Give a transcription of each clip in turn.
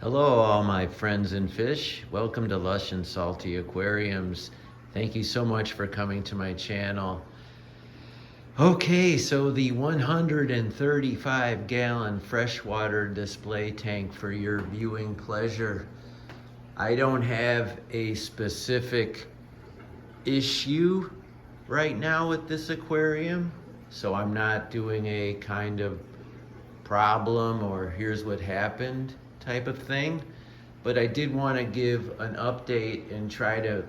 Hello, all my friends and fish. Welcome to Lush and Salty Aquariums. Thank you so much for coming to my channel. Okay, so the 135-gallon freshwater display tank for your viewing pleasure. I don't have a specific issue right now with this aquarium, so I'm not doing a kind of problem or here's what happened type of thing, but I did want to give an update and try to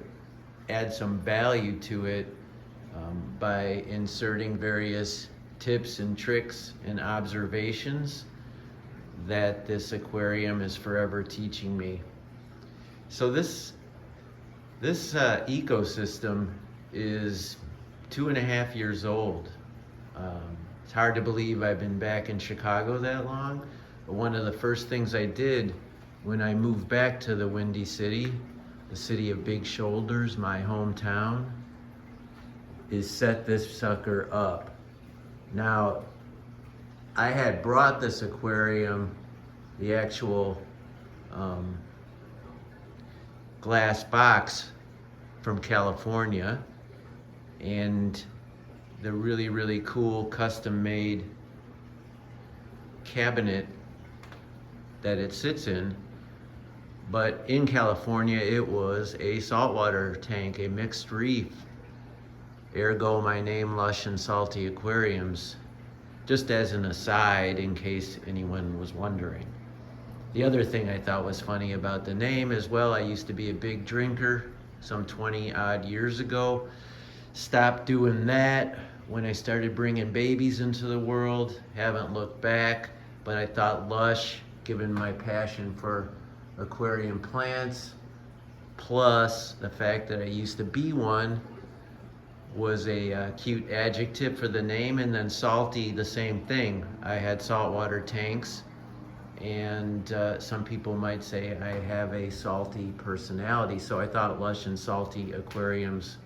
add some value to it by inserting various tips and tricks and observations that this aquarium is forever teaching me. So this ecosystem is 2.5 years old. It's hard to believe I've been back in Chicago that long. But one of the first things I did when I moved back to the Windy City, the city of big shoulders, my hometown, is set this sucker up. Now, I had brought this aquarium, the actual glass box, from California, and the really cool custom-made cabinet that it sits in. But in California, it was a saltwater tank, a mixed reef. Ergo, my name, Lush and Salty Aquariums. Just as an aside, in case anyone was wondering. The other thing I thought was funny about the name as well, I used to be a big drinker some 20 odd years ago. Stopped doing that when I started bringing babies into the world. Haven't looked back, but I thought Lush, given my passion for aquarium plants, plus the fact that I used to be one, was a cute adjective for the name. And then Salty, the same thing. I had saltwater tanks, and some people might say I have a salty personality, so I thought Lush and Salty Aquariums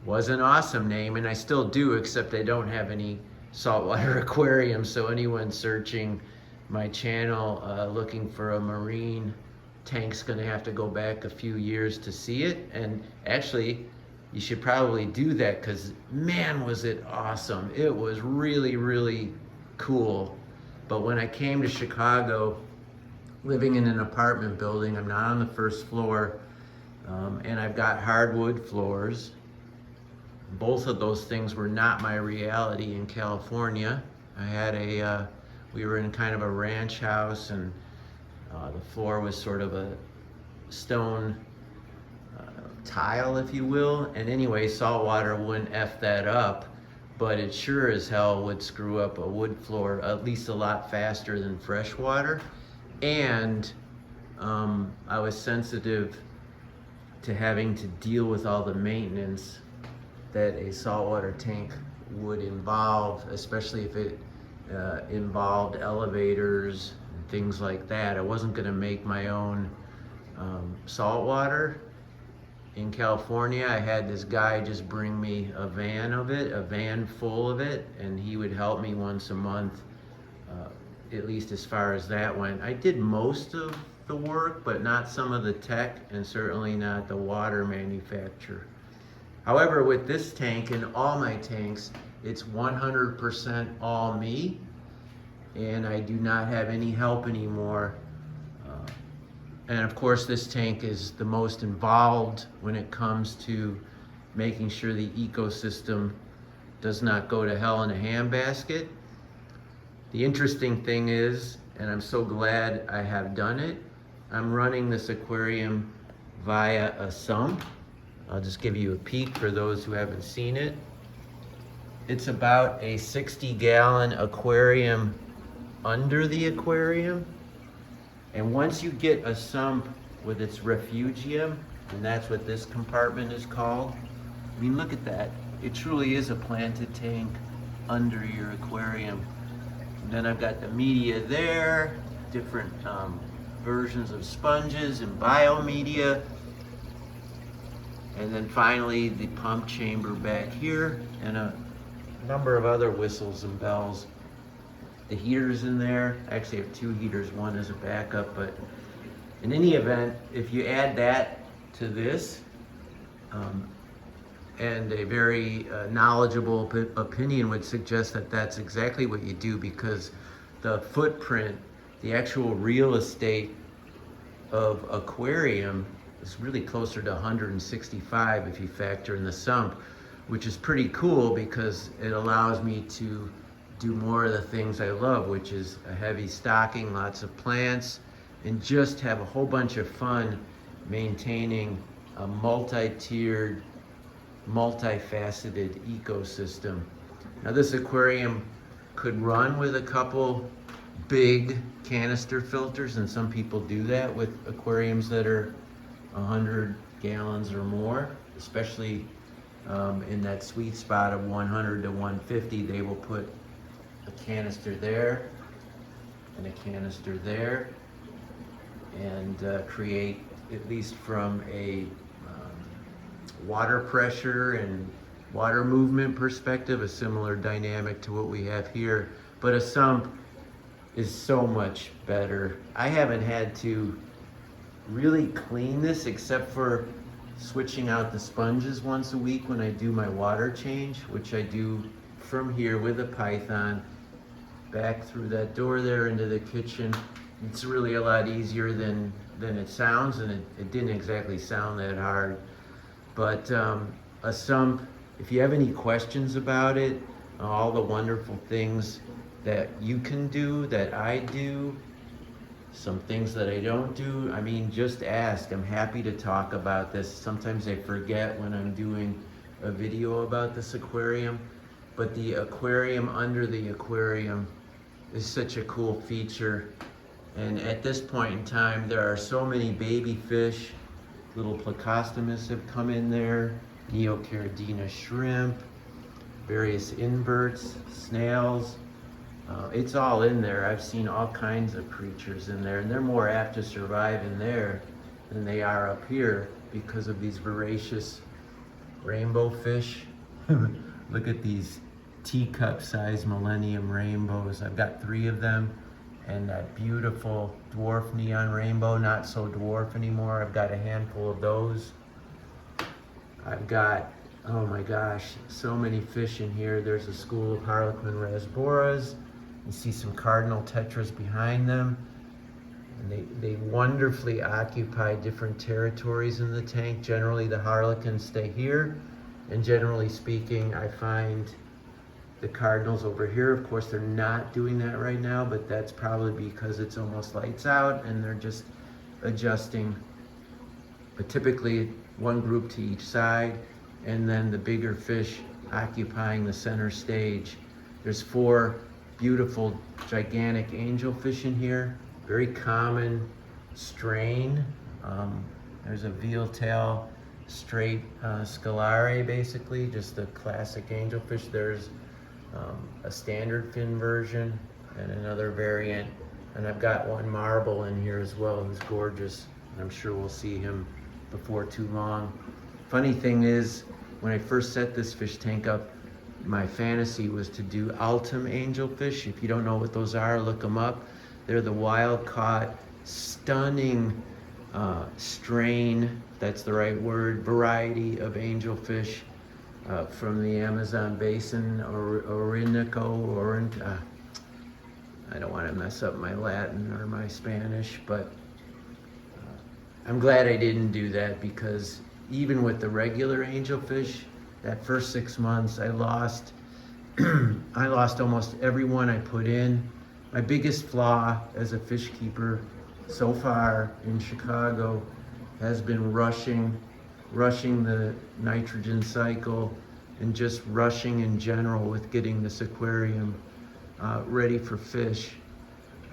was an awesome name, and I still do, except I don't have any saltwater aquariums. So anyone searching my channel looking for a marine tank's gonna have to go back a few years to see it. And actually, you should probably do that, because man, was it awesome. It was really cool. But when I came to Chicago, living in an apartment building, I'm not on the first floor, and I've got hardwood floors. Both of those things were not my reality in California. I had we were in kind of a ranch house, and the floor was sort of a stone tile, if you will. And anyway, saltwater wouldn't F that up, but it sure as hell would screw up a wood floor at least a lot faster than freshwater. And I was sensitive to having to deal with all the maintenance that a saltwater tank would involve, especially if it involved elevators and things like that. I wasn't gonna make my own saltwater. In California, I had this guy just bring me a van full of it, and he would help me once a month, at least as far as that went. I did most of the work, but not some of the tech, and certainly not the water manufacture. However, with this tank and all my tanks, it's 100% all me, and I do not have any help anymore. And of course, this tank is the most involved when it comes to making sure the ecosystem does not go to hell in a handbasket. The interesting thing is, and I'm so glad I have done it, I'm running this aquarium via a sump. I'll just give you a peek for those who haven't seen it. It's about a 60-gallon aquarium under the aquarium. And once you get a sump with its refugium, and that's what this compartment is called. I mean, look at that. It truly is a planted tank under your aquarium. And then I've got the media there, different versions of sponges and biomedia. And then finally, the pump chamber back here, and a number of other whistles and bells. the heaters in there. I actually have 2 heaters, one as a backup, but in any event, if you add that to this, and a very knowledgeable opinion would suggest that that's exactly what you do, because the footprint, the actual real estate of Aquarium is really closer to 165 if you factor in the sump, which is pretty cool because it allows me to do more of the things I love, which is a heavy stocking, lots of plants, and just have a whole bunch of fun maintaining a multi-tiered, multifaceted ecosystem. Now this aquarium could run with a couple big canister filters, and some people do that with aquariums that are 100 gallons or more, especially in that sweet spot of 100 to 150. They will put a canister there and a canister there, and create, at least from a water pressure and water movement perspective, a similar dynamic to what we have here. But a sump is so much better. I haven't had to really clean this except for switching out the sponges once a week when I do my water change, which I do from here with a python back through that door there into the kitchen. It's really a lot easier than it sounds, and it didn't exactly sound that hard. But a sump, if you have any questions about it, all the wonderful things that you can do, that I do, some things that I don't do, I mean, just ask. I'm happy to talk about this. Sometimes I forget when I'm doing a video about this aquarium, but the aquarium under the aquarium is such a cool feature. And at this point in time, there are so many baby fish. Little Plecostomus have come in there, Neocaridina shrimp, various inverts, snails. It's all in there. I've seen all kinds of creatures in there, and they're more apt to survive in there than they are up here because of these voracious rainbow fish. Look at these teacup-sized millennium rainbows. I've got 3 of them, and that beautiful dwarf neon rainbow, not so dwarf anymore. I've got a handful of those. I've got, oh my gosh, so many fish in here. There's a school of Harlequin rasboras. You see some cardinal tetras behind them. And they wonderfully occupy different territories in the tank. Generally, the harlequins stay here. And generally speaking, I find the cardinals over here. Of course, they're not doing that right now, but that's probably because it's almost lights out and they're just adjusting. But typically, one group to each side, and then the bigger fish occupying the center stage. There's 4 beautiful, gigantic angelfish in here. Very common strain. There's a veal tail straight scalare, basically, just a classic angelfish. There's a standard fin version and another variant. And I've got one marble in here as well, who's gorgeous. I'm sure we'll see him before too long. Funny thing is, when I first set this fish tank up, my fantasy was to do Altum angelfish. If you don't know what those are, look them up. They're the wild-caught, stunning strain, that's the right word, variety of angelfish from the Amazon basin, Orinoco, I don't want to mess up my Latin or my Spanish, but I'm glad I didn't do that, because even with the regular angelfish, that first 6 months I lost I lost almost every one I put in. My biggest flaw as a fish keeper so far in Chicago has been rushing the nitrogen cycle and just rushing in general with getting this aquarium ready for fish.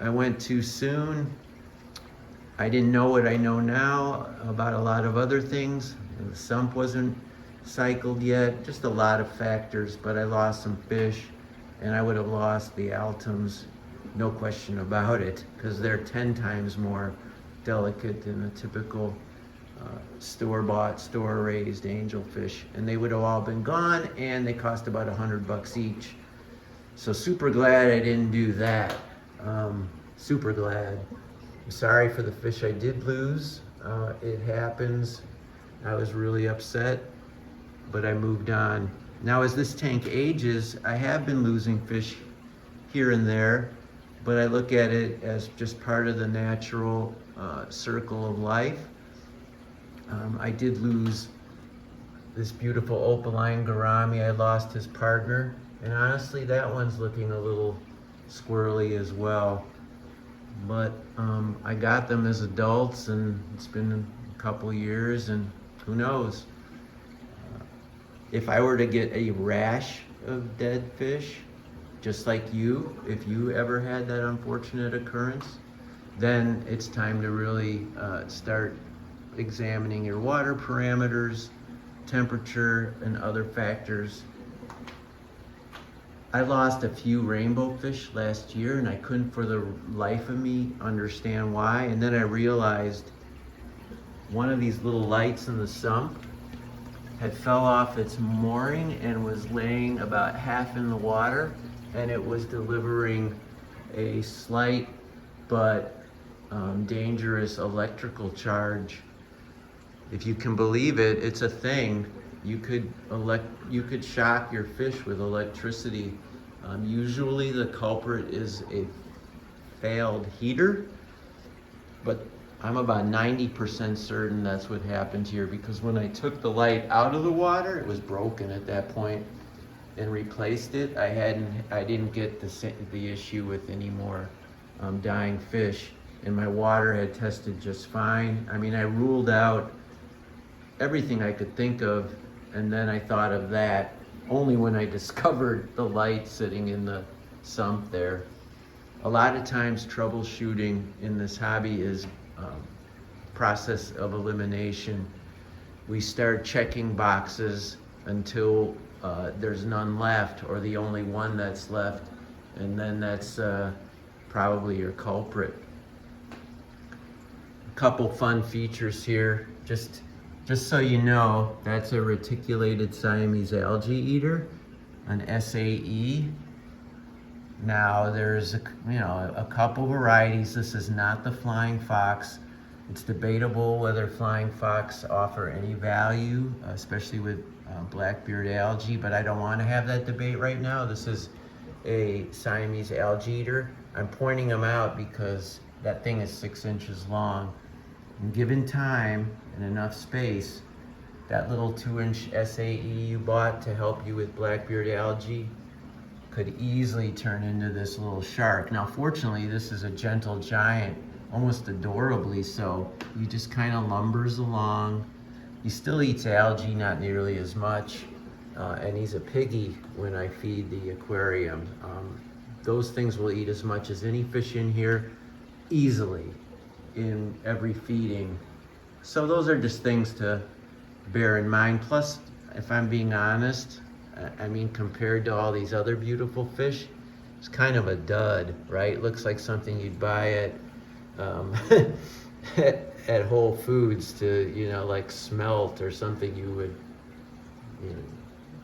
I went too soon. I didn't know what I know now about a lot of other things. The sump wasn't cycled yet, just a lot of factors, but I lost some fish, and I would have lost the Altums, no question about it, because they're 10 times more delicate than a typical store-bought, store-raised angelfish, and they would have all been gone, and they cost about $100 each. So super glad I didn't do that. Super glad. I'm sorry for the fish I did lose. It happens. I was really upset, but I moved on. Now as this tank ages, I have been losing fish here and there, but I look at it as just part of the natural circle of life. I did lose this beautiful opaline gourami. I lost his partner, and honestly that one's looking a little squirrely as well. But I got them as adults, and it's been a couple years, and who knows. If I were to get a rash of dead fish, just like you, if you ever had that unfortunate occurrence, then it's time to really start examining your water parameters, temperature, and other factors. I lost a few rainbow fish last year, and I couldn't for the life of me understand why. And then I realized one of these little lights in the sump had fell off its mooring and was laying about half in the water, and it was delivering a slight but dangerous electrical charge. If you can believe it, it's a thing. You could shock your fish with electricity. Usually the culprit is a failed heater, but I'm about 90% certain that's what happened here, because when I took the light out of the water, it was broken at that point, and replaced it. I didn't get the issue with any more dying fish, and my water had tested just fine. I mean, I ruled out everything I could think of, and then I thought of that only when I discovered the light sitting in the sump there. A lot of times troubleshooting in this hobby is process of elimination. We start checking boxes until there's none left, or the only one that's left, and then that's probably your culprit. A couple fun features here. Just so you know, that's a reticulated Siamese algae eater, an SAE. Now there's a couple varieties. This is not the flying fox. It's debatable whether flying fox offer any value, especially with black-beard algae, but I don't want to have that debate right now. This is a Siamese algae eater. I'm pointing them out because that thing is 6 inches long. And given time and enough space, that little 2-inch SAE you bought to help you with black-beard algae could easily turn into this little shark. Now, fortunately, this is a gentle giant, almost adorably so. He just kind of lumbers along. He still eats algae, not nearly as much, and he's a piggy when I feed the aquarium. Those things will eat as much as any fish in here, easily, in every feeding. So those are just things to bear in mind. Plus, if I'm being honest, I mean, compared to all these other beautiful fish, it's kind of a dud, right? Looks like something you'd buy at at Whole Foods to, like smelt or something you would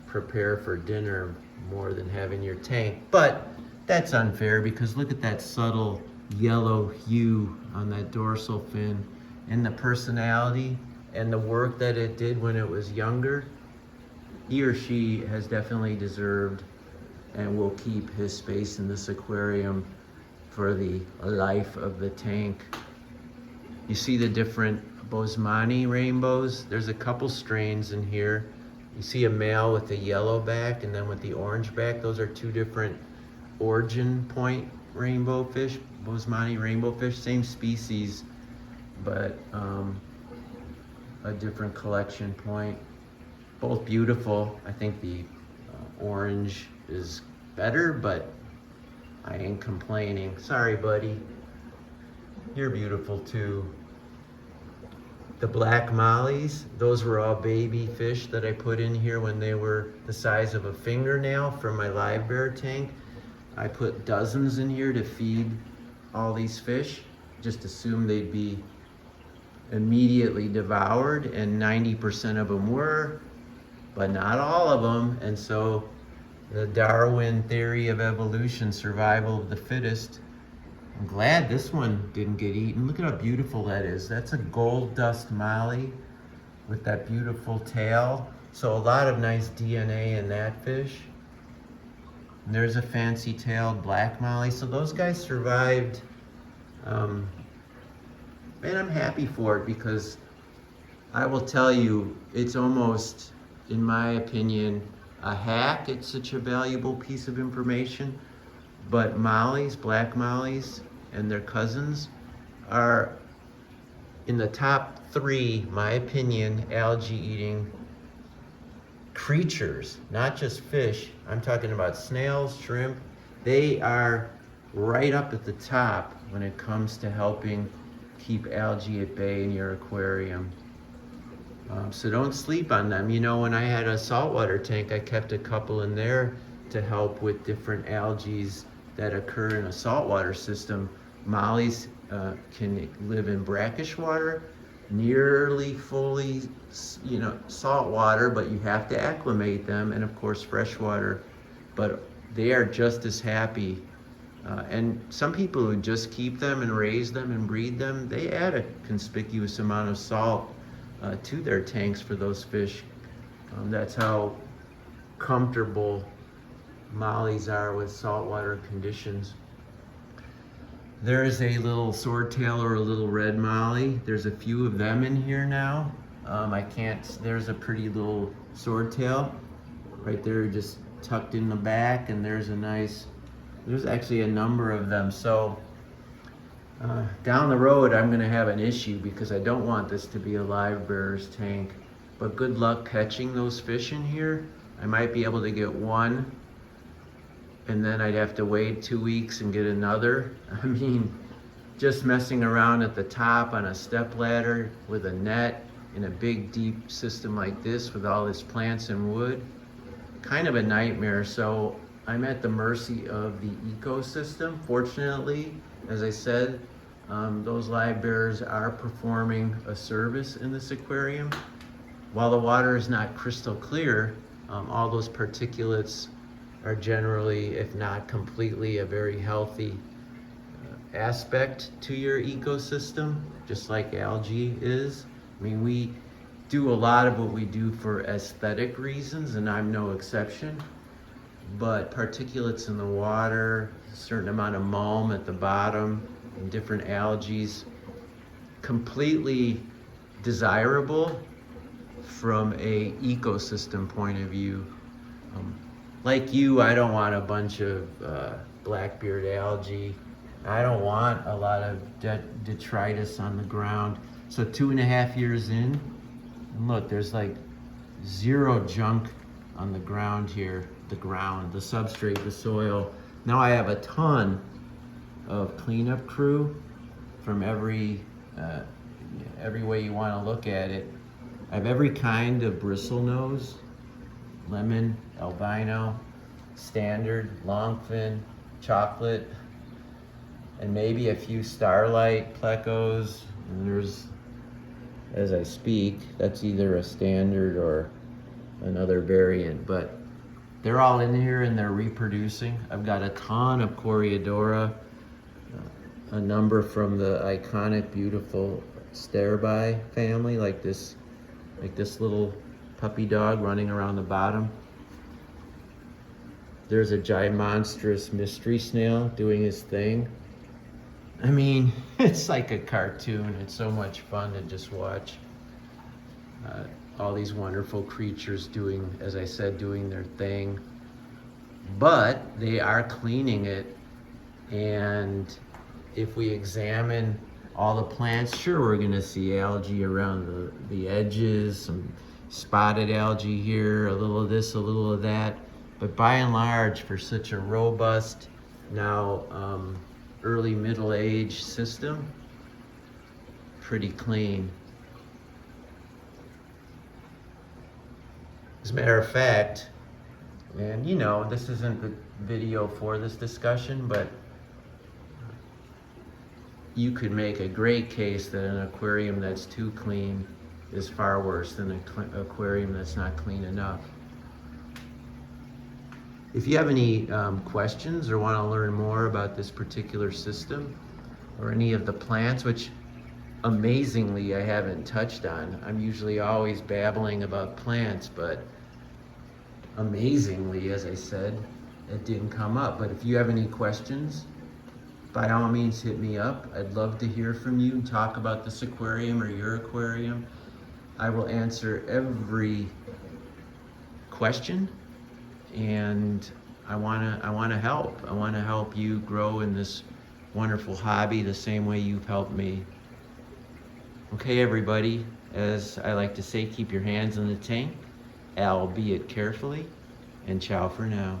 prepare for dinner more than have in your tank. But that's unfair, because look at that subtle yellow hue on that dorsal fin, and the personality and the work that it did when it was younger. He or she has definitely deserved and will keep his space in this aquarium for the life of the tank. You see the different Bosemani rainbows? There's a couple strains in here. You see a male with the yellow back and then with the orange back. Those are two different origin point rainbow fish, Bosemani rainbow fish, same species, but a different collection point. Both beautiful. I think the orange is better, but I ain't complaining. Sorry, buddy. You're beautiful too. The black mollies, those were all baby fish that I put in here when they were the size of a fingernail from my live bear tank. I put dozens in here to feed all these fish. Just assumed they'd be immediately devoured, and 90% of them were, but not all of them. And so The Darwin theory of evolution, survival of the fittest. I'm glad this one didn't get eaten. Look at how beautiful that is. That's a gold dust molly with that beautiful tail. So a lot of nice DNA in that fish. And there's a fancy tailed black molly. So those guys survived. And I'm happy for it, because I will tell you, it's almost, in my opinion, a hack. It's such a valuable piece of information. But mollies, black mollies, and their cousins are in the top 3, my opinion, algae eating creatures, not just fish. I'm talking about snails, shrimp. They are right up at the top when it comes to helping keep algae at bay in your aquarium. So don't sleep on them. You know, when I had a saltwater tank, I kept a couple in there to help with different algae that occur in a saltwater system. Mollies can live in brackish water, nearly fully, salt water, but you have to acclimate them, and of course freshwater. But they are just as happy. And some people who just keep them and raise them and breed them, they add a conspicuous amount of salt to their tanks for those fish. That's how comfortable mollies are with saltwater conditions. There is a little swordtail or a little red molly. There's a few of them in here now. There's a pretty little swordtail right there, just tucked in the back, and there's actually a number of them. So down the road, I'm gonna have an issue, because I don't want this to be a livebearers tank. But good luck catching those fish in here. I might be able to get one, and then I'd have to wait 2 weeks and get another. I mean, just messing around at the top on a step ladder with a net in a big deep system like this with all this plants and wood, kind of a nightmare. So I'm at the mercy of the ecosystem. Fortunately, as I said, those livebearers are performing a service in this aquarium. While the water is not crystal clear, all those particulates are generally, if not completely, a very healthy aspect to your ecosystem, just like algae is. I mean, we do a lot of what we do for aesthetic reasons, and I'm no exception. But particulates in the water, a certain amount of mulm at the bottom, and different algae, completely desirable from a ecosystem point of view. Like you, I don't want a bunch of blackbeard algae. I don't want a lot of detritus on the ground. So 2.5 years in, and look, there's like zero junk on the ground here. The ground, the substrate, the soil. Now I have a ton of cleanup crew from every way you want to look at it. I have every kind of bristlenose, lemon, albino, standard, longfin, chocolate, and maybe a few starlight plecos. And there's, as I speak, that's either a standard or another variant, but they're all in here and they're reproducing. I've got a ton of Coreodora, a number from the iconic, beautiful Starby family, like this little puppy dog running around the bottom. There's a giant-monstrous mystery snail doing his thing. I mean, it's like a cartoon. It's so much fun to just watch all these wonderful creatures doing, as I said, doing their thing. But they are cleaning it, and if we examine all the plants, sure, we're gonna see algae around the edges, some spotted algae here, a little of this, a little of that. But by and large, for such a robust, now early middle age system, pretty clean. As a matter of fact, and you know, this isn't the video for this discussion, but you could make a great case that an aquarium that's too clean is far worse than an aquarium that's not clean enough. If you have any questions or want to learn more about this particular system or any of the plants, which amazingly I haven't touched on. I'm usually always babbling about plants, but amazingly, as I said, it didn't come up. But if you have any questions, by all means hit me up. I'd love to hear from you and talk about this aquarium or your aquarium. I will answer every question, and I wanna help. I wanna help you grow in this wonderful hobby the same way you've helped me. Okay, everybody, as I like to say, keep your hands in the tank, albeit carefully, and ciao for now.